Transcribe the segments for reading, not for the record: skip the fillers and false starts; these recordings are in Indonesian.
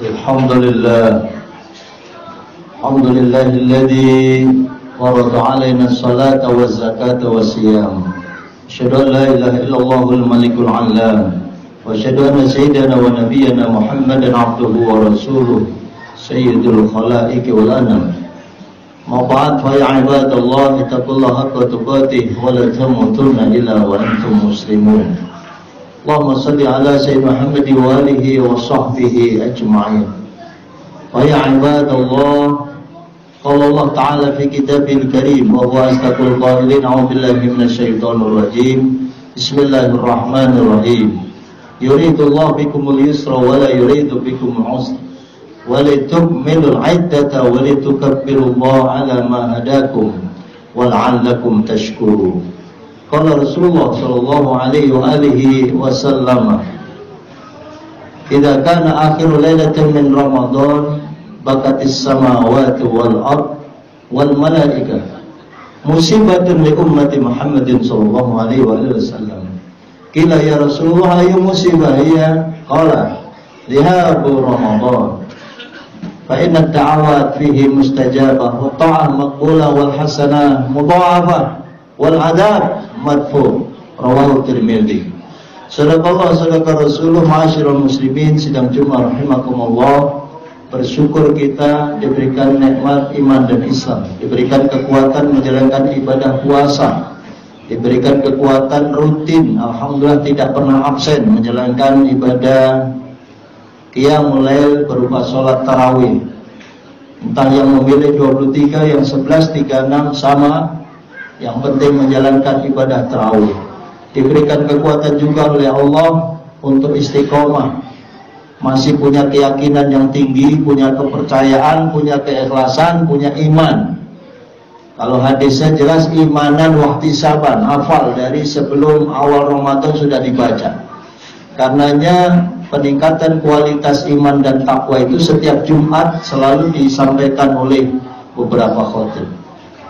الحمد لله الذي فرض علينا الصلاة والزكاة والصيام. أشهد أن لا إله إلا الله الملك العلام، وأشهد أن سيدنا ونبينا محمدا عبده ورسوله سيد الخلائق والأنام. ما بعد فيا عباد الله اتقوا الله حق تقاته ولا تموتن إلا وأنتم مسلمون. اللهم صل على سيدنا محمد وآله وصحبه أجمعين. ويا عباد الله قال الله تعالى في كتابه الكريم وهو أصدق القائلين أعوذ بالله من الشيطان الرجيم بسم الله الرحمن الرحيم يريد الله بكم اليسر ولا يريد بكم العسر ولتكملوا العدة ولتكبروا الله على ما هداكم ولعلكم تشكرون. قال رسول الله صلى الله عليه وآله وسلم إذا كان آخر ليلة من رمضان بكت السماوات والأرض والملائكة مصيبة لأمة محمد صلى الله عليه وآله وسلم. قيل يا رسول الله أي مصيبة هي؟ قال ذهاب رمضان فإن الدعوات فيه مستجابة والطاعة مقبولة والحسنة مضاعفة والعذاب madfu. Rawahu Tirmidzi. Sadaqallah sadaqar Rasulullah. Ma'asyiral muslimin sidang Jumat rahimakumullah. Bersyukur kita diberikan nikmat iman dan Islam, diberikan kekuatan menjalankan ibadah puasa, diberikan kekuatan rutin, alhamdulillah tidak pernah absen menjalankan ibadah qiyamul lail berupa sholat tarawih. Entah yang memilih 23, yang 11, 36 sama. Yang penting menjalankan ibadah tarawih. Diberikan kekuatan juga oleh Allah untuk istiqomah. Masih punya keyakinan yang tinggi, punya kepercayaan, punya keikhlasan, punya iman. Kalau hadisnya jelas imanan wahtisaban, hafal dari sebelum awal Ramadan sudah dibaca. Karenanya peningkatan kualitas iman dan takwa itu setiap Jumat selalu disampaikan oleh beberapa khotib.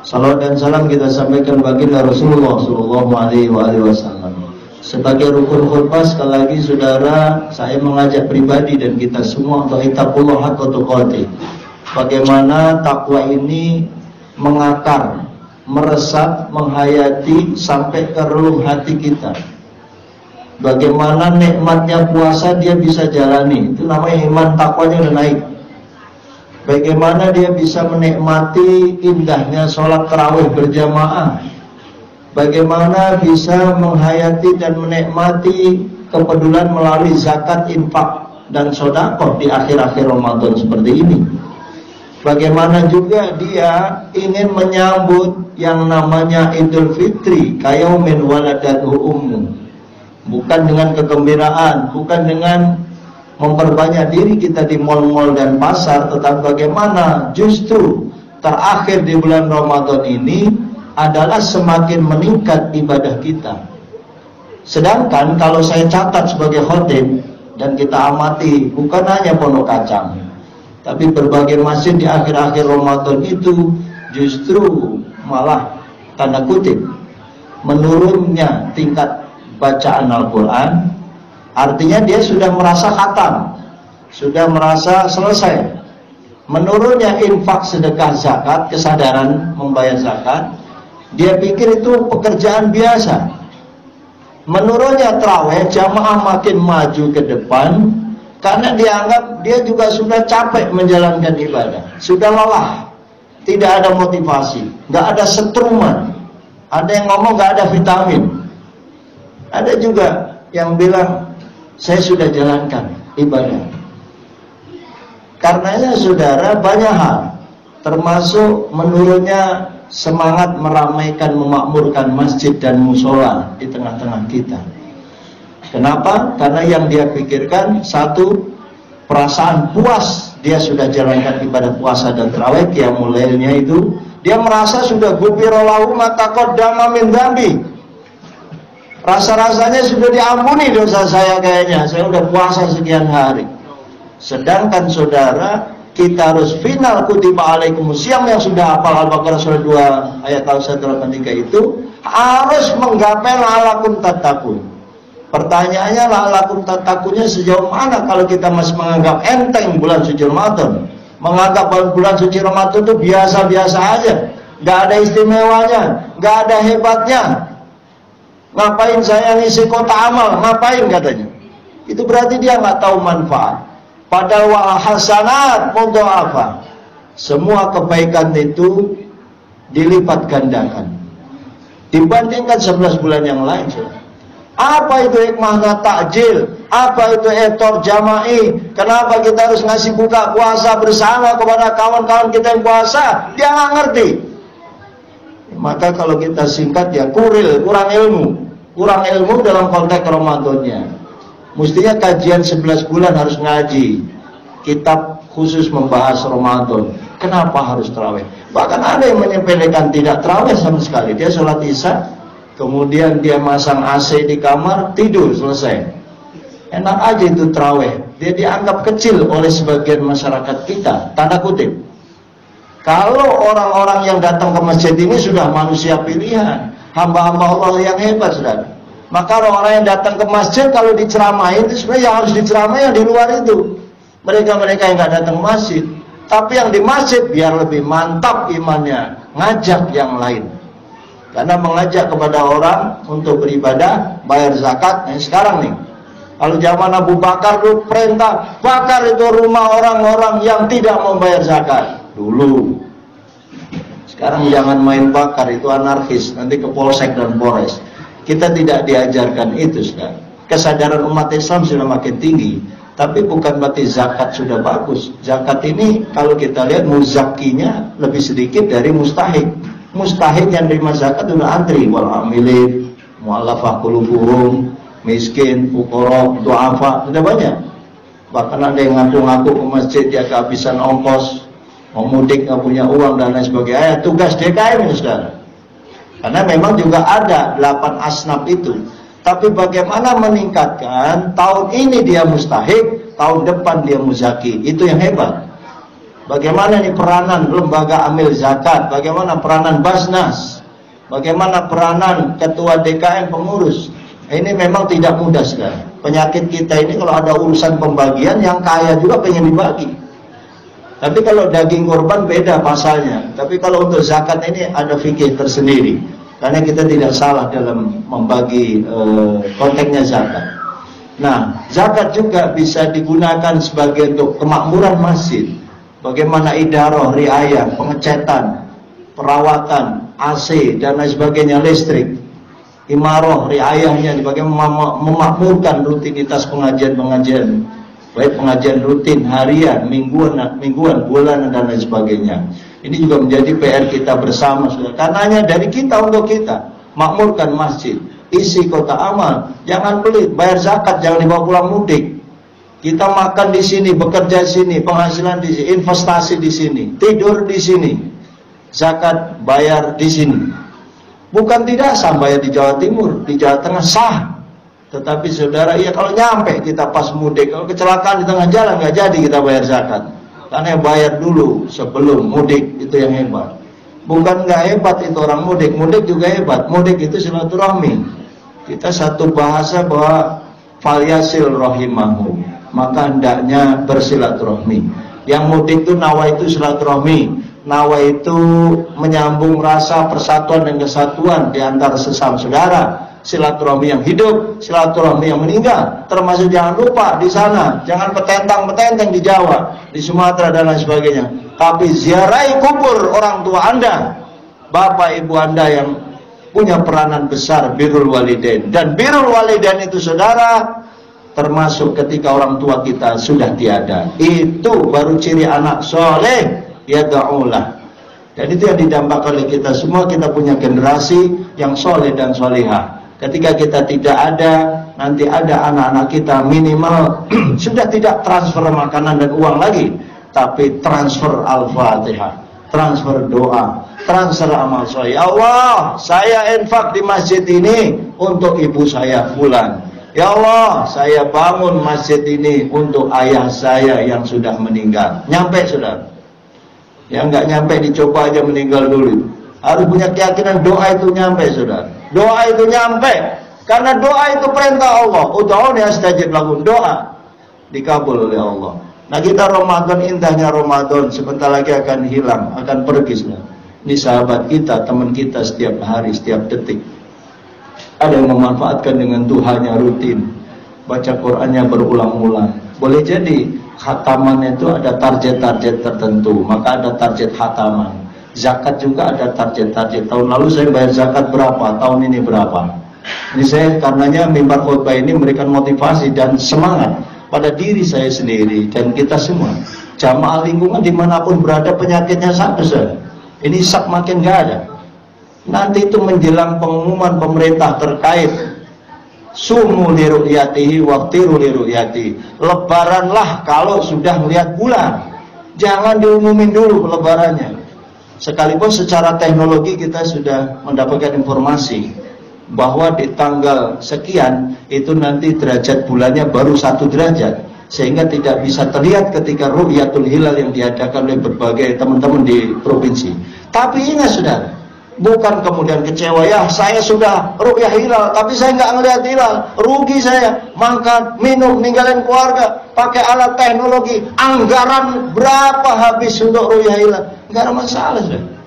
Salawat dan salam kita sampaikan baginda Rasulullah Sallallahu Alaihi Wasallam. Sebagai rukun khutbah sekali lagi saudara, saya mengajak pribadi dan kita semua untuk ittaqullah haqqa tuqatih. Bagaimana takwa ini mengakar, meresap, menghayati sampai ke relung hati kita. Bagaimana nikmatnya puasa dia bisa jalani, itu namanya iman takwanya udah naik. Bagaimana dia bisa menikmati indahnya sholat tarawih berjamaah. Bagaimana bisa menghayati dan menikmati kepedulian melalui zakat, infak, dan sedekah di akhir-akhir Ramadan seperti ini. Bagaimana juga dia ingin menyambut yang namanya Idul Fitri kayaumin waladatuhu ummu. Bukan dengan kegembiraan, bukan dengan memperbanyak diri kita di mal-mal dan pasar, tetapi bagaimana justru terakhir di bulan Ramadan ini adalah semakin meningkat ibadah kita. Sedangkan kalau saya catat sebagai khotib dan kita amati, bukan hanya Pondok Kacang, tapi berbagai masjid di akhir-akhir Ramadan itu justru malah tanda kutip menurunnya tingkat bacaan Al-Quran. Artinya dia sudah merasa khatam, sudah merasa selesai. Menurunnya infak, sedekah, zakat, kesadaran membayar zakat, dia pikir itu pekerjaan biasa. Menurunnya tarawih, jamaah makin maju ke depan, karena dianggap dia juga sudah capek menjalankan ibadah, sudah lelah, tidak ada motivasi, nggak ada setruman. Ada yang ngomong nggak ada vitamin. Ada juga yang bilang saya sudah jalankan ibadah. Karenanya saudara, banyak hal, termasuk menurunnya semangat meramaikan, memakmurkan masjid dan musola di tengah-tengah kita. Kenapa? Karena yang dia pikirkan satu, perasaan puas dia sudah jalankan ibadah puasa dan tarawih, qiyamul lailnya itu, dia merasa sudah ghufira lahu ma taqaddama min dzambi. Rasa-rasanya sudah diampuni dosa saya kayaknya, saya udah puasa sekian hari. Sedangkan saudara, kita harus final kutiba alaikumusiyam yang sudah hafal Al-Baqarah surah 2 ayat 183 itu harus menggapai la'allakum tattaqun. Pertanyaannya la'allakum tattaqunnya sejauh mana kalau kita masih menganggap enteng bulan suci Ramadan, menganggap bulan suci Ramadan itu biasa-biasa aja, nggak ada istimewanya, nggak ada hebatnya. Ngapain saya ngisi kota amal? Ngapain katanya? Itu berarti dia nggak tahu manfaat. Padahal wal hasanat mudha'afah. Semua kebaikan itu dilipat gandakan dibandingkan 11 bulan yang lain. Apa itu hikmahnya takjil? Apa itu iftar jama'i? Kenapa kita harus ngasih buka puasa bersama kepada kawan-kawan kita yang puasa? Dia nggak ngerti. Maka kalau kita singkat ya kurang ilmu dalam konteks Ramadannya. Mestinya kajian 11 bulan harus ngaji kitab khusus membahas Ramadan. Kenapa harus tarawih? Bahkan ada yang menyepelekan tidak tarawih sama sekali. Dia sholat isya, kemudian dia masang AC di kamar, tidur, selesai. Enak aja itu tarawih. Dia dianggap kecil oleh sebagian masyarakat kita, tanda kutip. Kalau orang-orang yang datang ke masjid ini sudah manusia pilihan, hamba-hamba Allah yang hebat, saudara. Maka orang-orang yang datang ke masjid kalau diceramain itu sebenarnya yang harus diceramain yang di luar itu. Mereka-mereka yang nggak datang ke masjid. Tapi yang di masjid biar lebih mantap imannya, ngajak yang lain. Karena mengajak kepada orang untuk beribadah, bayar zakat. Nah, sekarang nih, kalau zaman Abu Bakar itu perintah, bakar itu rumah orang-orang yang tidak membayar zakat. Dulu. Sekarang jangan main bakar, itu anarkis. Nanti ke polsek dan polres. Kita tidak diajarkan itu sekarang. Kesadaran umat Islam sudah makin tinggi. Tapi bukan berarti zakat sudah bagus. Zakat ini kalau kita lihat muzakkinya lebih sedikit dari mustahik. Mustahik yang terima zakat sudah antri. Wal amilin, mu'allafah qulubuhum, miskin, fuqara, du'afa, sudah banyak. Bahkan ada yang ngaku-ngaku ke masjid dia kehabisan ongkos, mau mudik nggak punya uang dan lain sebagainya. Tugas DKM ini saudara. Karena memang juga ada 8 asnaf itu. Tapi bagaimana meningkatkan, tahun ini dia mustahik, tahun depan dia muzaki, itu yang hebat. Bagaimana nih peranan lembaga amil zakat, bagaimana peranan Basnas, bagaimana peranan ketua DKM pengurus. Ini memang tidak mudah sekali. Penyakit kita ini kalau ada urusan pembagian, yang kaya juga pengen dibagi. Tapi kalau daging kurban beda pasalnya. Tapi kalau untuk zakat ini ada fikih tersendiri. Karena kita tidak salah dalam membagi konteksnya zakat. Nah, zakat juga bisa digunakan sebagai untuk kemakmuran masjid. Bagaimana idarah, riayah, pengecetan, perawatan, AC, dan lain sebagainya, listrik. Imarah, riayahnya, bagaimana memakmurkan rutinitas pengajian-pengajian. Baik pengajian rutin, harian, mingguan, bulanan, dan lain sebagainya. Ini juga menjadi PR kita bersama, saudara. Karenanya dari kita untuk kita makmurkan masjid, isi kota amal, jangan pelit, bayar zakat, jangan dibawa pulang mudik. Kita makan di sini, bekerja di sini, penghasilan di sini, investasi di sini, tidur di sini, zakat bayar di sini. Bukan tidak sah bayar di Jawa Timur, di Jawa Tengah sah. Tetapi saudara, iya kalau nyampe kita pas mudik, kalau kecelakaan di tengah jalan nggak jadi kita bayar zakat. Karena bayar dulu sebelum mudik, itu yang hebat. Bukan nggak hebat itu orang mudik, mudik juga hebat. Mudik itu silaturahmi. Kita satu bahasa bahwa falyasil rahimahu, maka hendaknya bersilaturahmi. Yang mudik itu nawa itu silaturahmi, nawa itu menyambung rasa persatuan dan kesatuan di antara sesama saudara. Silaturahmi yang hidup, silaturahmi yang meninggal. Termasuk jangan lupa di sana, jangan petentang-petenteng di Jawa, di Sumatera dan lain sebagainya. Tapi ziarahi kubur orang tua Anda, bapak ibu Anda yang punya peranan besar birrul walidain. Dan birrul walidain itu saudara, termasuk ketika orang tua kita sudah tiada. Itu baru ciri anak soleh, yada'ulah. Dan itu yang didambakan oleh kita semua. Kita punya generasi yang soleh dan solehah. Ketika kita tidak ada, nanti ada anak-anak kita minimal sudah tidak transfer makanan dan uang lagi, tapi transfer Al-Fatihah, transfer doa, transfer amal soleh. Ya Allah, saya infak di masjid ini untuk ibu saya fulan. Ya Allah, saya bangun masjid ini untuk ayah saya yang sudah meninggal. Nyampe sudah. Yang nggak nyampe dicoba aja meninggal dulu. Harus punya keyakinan doa itu nyampe, saudara. Doa itu nyampe. Karena doa itu perintah Allah. Ud'uni astajib lakum, doa dikabul oleh Allah. Nah kita Ramadan, indahnya Ramadan sebentar lagi akan hilang, akan pergi sudah. Ini sahabat kita, teman kita setiap hari, setiap detik. Ada yang memanfaatkan dengan duhanya rutin, baca Qur'annya berulang-ulang. Boleh jadi khatamannya itu ada target-target tertentu, maka ada target khataman. Zakat juga ada target-target. Tahun lalu saya bayar zakat berapa, tahun ini berapa. Ini saya karenanya mimbar khutbah ini memberikan motivasi dan semangat pada diri saya sendiri dan kita semua. Jamaah lingkungan dimanapun berada, penyakitnya satu saja. Ini sak makin gak ada. Nanti itu menjelang pengumuman pemerintah terkait sumu li ru'yatihi waqtiru li ru'yatihi. Lebaranlah kalau sudah melihat bulan. Jangan diumumin dulu lebarannya. Sekalipun secara teknologi kita sudah mendapatkan informasi bahwa di tanggal sekian itu nanti derajat bulannya baru 1 derajat, sehingga tidak bisa terlihat ketika ru'yatul hilal yang diadakan oleh berbagai teman-teman di provinsi. Tapi ingat saudara, bukan kemudian kecewa, ya saya sudah ru'yah hilal tapi saya nggak ngelihat hilal, rugi saya, makan, minum, ninggalin keluarga, pakai alat teknologi, anggaran berapa habis untuk ru'yah hilal, nggak ada masalah saudara.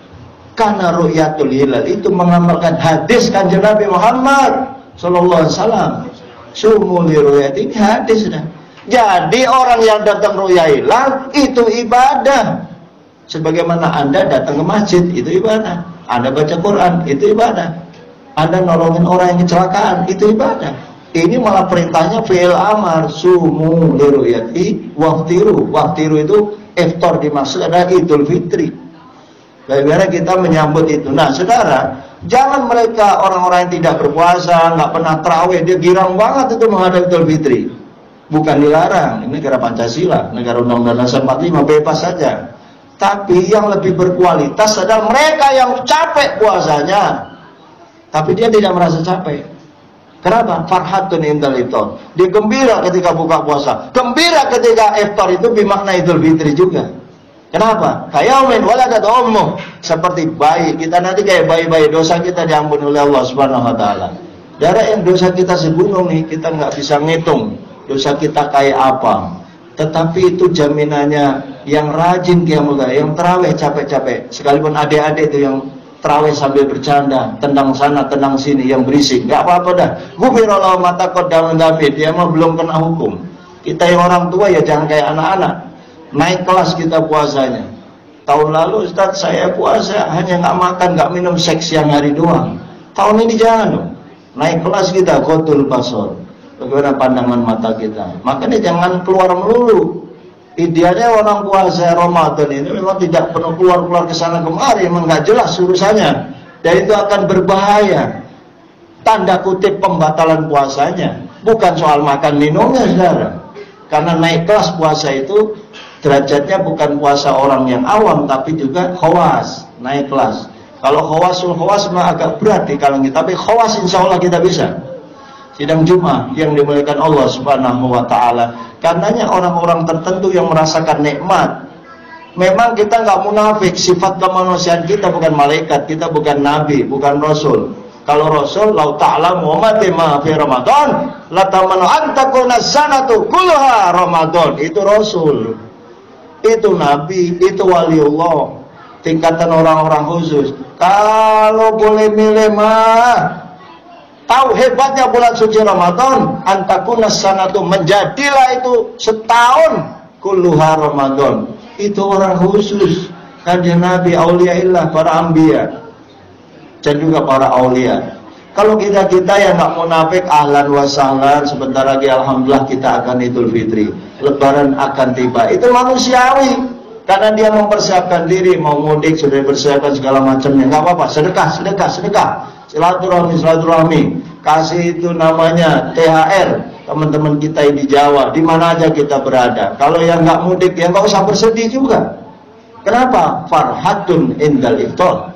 Karena ru'yatul hilal itu mengamalkan hadis Kanjeng Nabi Muhammad sallallahu alaihi wasallam. Sumu li ru'yati, ini hadis sudah. Jadi orang yang datang ru'yah hilal itu ibadah. Sebagaimana Anda datang ke masjid itu ibadah. Anda baca Quran itu ibadah. Anda nolongin orang yang kecelakaan itu ibadah. Ini malah perintahnya fi'il amar, sumu li ru'yati waftiru. Waftiru itu iftar dimaksud adalah Idul Fitri. Bagaimana kita menyambut itu. Nah saudara, jangan mereka orang-orang yang tidak berpuasa, nggak pernah tarawih, dia girang banget itu menghadap Idul Fitri. Bukan dilarang, ini negara Pancasila, negara Undang-Undang Dasar 45, bebas saja. Tapi yang lebih berkualitas adalah mereka yang capek puasanya, tapi dia tidak merasa capek. Kenapa? Farhatun indal iftar. Dia gembira ketika buka puasa, gembira ketika iftar, itu bermakna Idul Fitri juga. Kenapa? Kayaumin waladat ummuh, seperti bayi. Kita nanti kayak bayi-bayi, dosa kita diampuni oleh Allah Subhanahu wa taala. Darah yang dosa kita segunung nih, kita nggak bisa ngitung dosa kita kayak apa. Tetapi itu jaminannya yang rajin qiyamul lail, yang tarawih capek-capek. Sekalipun adik-adik itu yang tarawih sambil bercanda, tendang sana, tendang sini, yang berisik, nggak apa-apa dah. Ghufirallahu ma taqaddama min dzambi, dia mah belum kena hukum. Kita yang orang tua ya jangan kayak anak-anak. Naik kelas kita puasanya. Tahun lalu Ustaz saya puasa hanya nggak makan, nggak minum, seks siang hari doang. Tahun ini jangan dong. Naik kelas kita ghadul basar. Bagaimana pandangan mata kita. Makanya jangan keluar melulu. Idealnya orang puasa Ramadan ini memang tidak perlu keluar-keluar ke sana kemari, memang nggak jelas urusannya. Dan itu akan berbahaya. Tanda kutip pembatalan puasanya. Bukan soal makan minumnya saudara. Karena naik kelas puasa itu derajatnya bukan puasa orang yang awam, tapi juga khawas, naik kelas. Kalau khawasul khawas mah agak berat di kalangan kita, tapi khawas insya Allah kita bisa. Sidang Jumat yang dimuliakan Allah Subhanahu wa taala. Karenanya orang-orang tertentu yang merasakan nikmat. Memang kita nggak munafik, sifat kemanusiaan kita bukan malaikat, kita bukan nabi, bukan rasul. Kalau rasul, lau ta'lamu ummati ma fi Ramadan, la tamanu an takuna sanatu kulluha Ramadan. Itu rasul. Itu nabi, itu waliullah, tingkatan orang-orang khusus. Kalau boleh milih mah, tahu hebatnya bulan suci Ramadan, antakuna sanatu, menjadilah itu setahun kulluha Ramadan. Itu orang khusus, kanjeng Nabi, auliaillah, para anbiya dan juga para aulia. Kalau kita yang nggak munafik, ahlan wa sahlan, sebentar lagi alhamdulillah kita akan Idul Fitri, Lebaran akan tiba. Itu manusiawi, karena dia mempersiapkan diri, mau mudik sudah dipersiapkan segala macamnya. Nggak apa-apa, sedekah, silaturahmi, kasih itu namanya THR teman-teman kita di Jawa, di mana aja kita berada. Kalau yang nggak mudik, ya nggak usah bersedih juga. Kenapa? Farhatun indal iftar.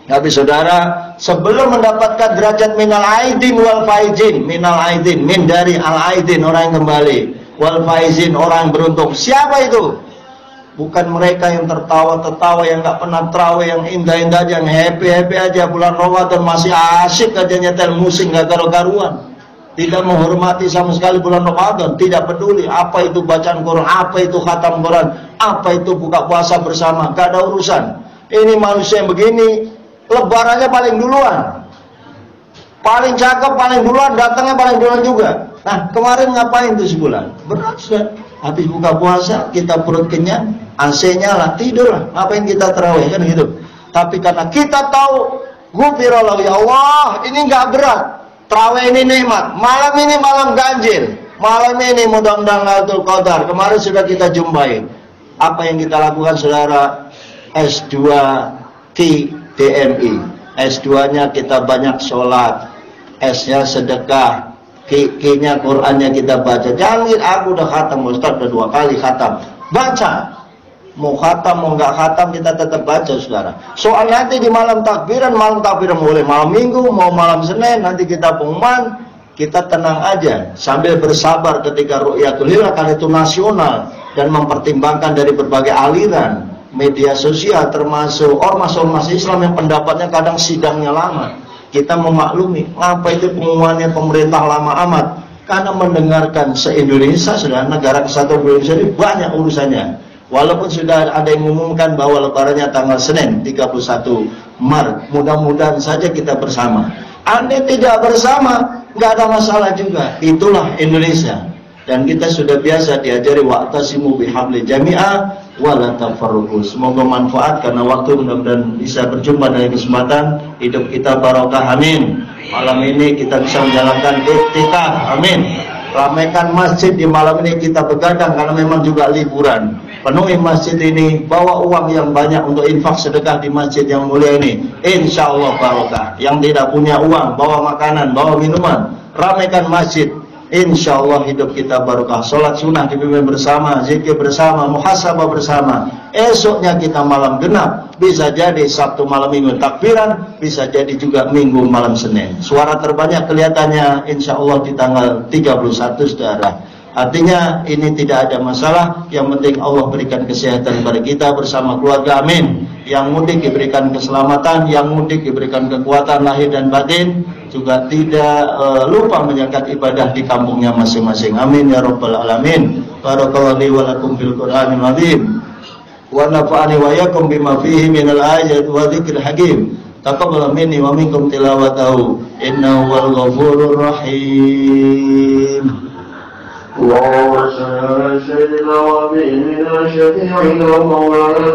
Tapi saudara, sebelum mendapatkan derajat minal aidin wal faizin, minal aidin, min dari al aidin, orang yang kembali, wal faizin, orang yang beruntung. Siapa itu? Bukan mereka yang tertawa-tertawa, yang nggak pernah terawih, yang indah-indah aja, yang happy-happy aja. Bulan Ramadan masih asyik aja nyetel musik nggak karu-karuan. Tidak menghormati sama sekali bulan Ramadan. Tidak peduli apa itu bacaan Quran, apa itu khatam Quran, apa itu buka puasa bersama. Gak ada urusan. Ini manusia yang begini, lebarannya paling duluan. Paling cakep, paling duluan, datangnya paling duluan juga. Nah, kemarin ngapain tuh sebulan? Berat, sudah. Habis buka puasa, kita perut kenyang, AC nyala, tidur lah. Ngapain kita terawih, kan gitu. Tapi karena kita tahu, ghufirallahu, ya Allah, ini nggak berat. Terawih ini nikmat. Malam ini malam ganjil. Malam ini mudah-mudahan Lailatul Qadar. Kemarin sudah kita jumpai. Apa yang kita lakukan, saudara? S2 Ki DMI. S2-nya kita banyak sholat. S-nya sedekah. Q-nya Qurannya kita baca. Jangan aku udah khatam, Ustaz udah 2 kali khatam. Baca. Mau khatam, mau nggak khatam, kita tetap baca, saudara. Soal nanti di malam takbiran boleh malam minggu, mau malam Senin, nanti kita pengumuman, kita tenang aja. Sambil bersabar ketika Ru'yatul Hilal, karena itu nasional. Dan mempertimbangkan dari berbagai aliran media sosial, termasuk ormas-ormas Islam yang pendapatnya kadang sidangnya lama. Kita memaklumi, apa itu pengumumannya pemerintah lama amat. Karena mendengarkan se-Indonesia, sudah negara kesatuan Indonesia ini banyak urusannya. Walaupun sudah ada yang mengumumkan bahwa lebarannya tanggal Senin 31 Maret. Mudah-mudahan saja kita bersama. Andai tidak bersama, nggak ada masalah juga. Itulah Indonesia. Dan kita sudah biasa diajari wa'tasimu bihabli jami'a wala tafarruqu. Semoga manfaat karena waktu, mudah-mudahan bisa berjumpa dari kesempatan. Hidup kita barokah, amin. Malam ini kita bisa menjalankan iktikaf, amin. Ramaikan masjid di malam ini, kita begadang karena memang juga liburan. Penuhi masjid ini, bawa uang yang banyak untuk infak sedekah di masjid yang mulia ini. Insya Allah barokah. Yang tidak punya uang, bawa makanan, bawa minuman. Ramaikan masjid. Insya Allah hidup kita barokah. Sholat sunnah dipimpin bersama, zikir bersama, muhasabah bersama. Esoknya kita malam genap. Bisa jadi Sabtu malam minggu takbiran, bisa jadi juga Minggu malam Senin. Suara terbanyak kelihatannya insya Allah di tanggal 31, saudara. Artinya ini tidak ada masalah. Yang penting Allah berikan kesehatan kepada kita bersama keluarga, amin. Yang mudik diberikan keselamatan, yang mudik diberikan kekuatan lahir dan batin, juga tidak lupa menjalankan ibadah di kampungnya masing-masing, amin ya rabbal alamin. Barakallahu li wa lakum fil Qur'anil azim wa nafa'ani wa iyyakum bima fihi minal ayati wa dzikril hakim. Taqabbal minni wa minkum tilawatahu innahu wal ghafurur rahim. اللهم صل على سيدنا وحبيبنا شفيعنا ومولانا